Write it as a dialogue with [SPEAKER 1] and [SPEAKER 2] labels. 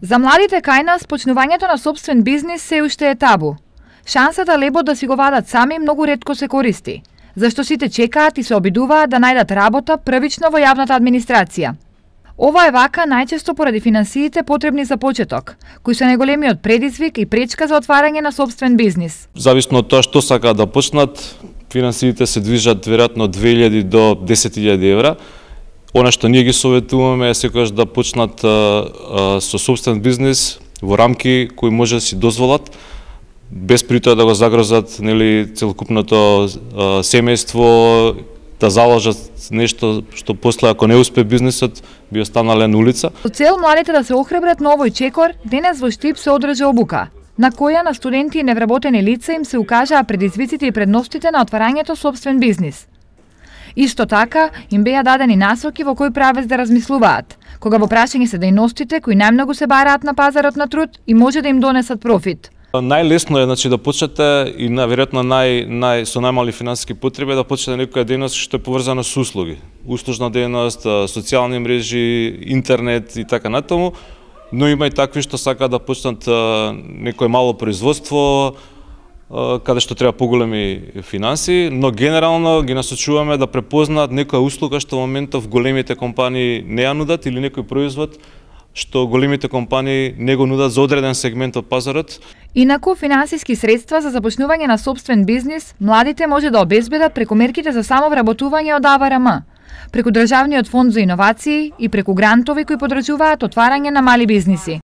[SPEAKER 1] За младите кај нас, почнувањето на сопствен бизнис се уште е табу. Шансата лебот да си го вадат сами многу ретко се користи, зашто сите чекаат и се обидуваат да најдат работа првично во јавната администрација. Ова е вака најчесто поради финансиите потребни за почеток, кои се најголемиот предизвик и пречка за отварање на сопствен бизнис.
[SPEAKER 2] Зависно од тоа што сакаат да почнат, финансиите се движат веројатно од 2000 до 10.000 евра. Она што ние ги советуваме е секогаш да почнат со сопствен бизнис во рамки кои може да си дозволат, без при тоа да го загрозат целокупното семејство, да заложат нешто што после ако не успе бизнисот би останале на улица.
[SPEAKER 1] Со цел младите да се охрабрат на овој чекор, денес во Штип се одржа обука, на која на студенти и невработени лица им се укажаа предизвиците и предностите на отварањето сопствен бизнис. Исто така, им беа дадени насоки во кој правец да размислуваат, кога во прашање се дејностите кои најмногу се бараат на пазарот на труд и може да им донесат профит.
[SPEAKER 2] Најлесно е да почнете и веројатно со најмали финансиски потреби да почнете некоја дејност што е поврзана со услуги. Услужна дејност, социјални мрежи, интернет и така натаму, но има и такви што сакаат да почнат некое мало производство, каде што треба поголеми финанси, но генерално ги насочуваме да препознаат некоја услуга што во моментов големите компании не ја нудат или некој производ што големите компании не го нудат за одреден сегмент од пазарот.
[SPEAKER 1] Инаку, финансиски средства за започнување на сопствен бизнис младите може да обезбедат преку мерките за самовработување од АВРМ, преку Државниот фонд за иновации и преку грантови кои подржуваат отварање на мали бизниси.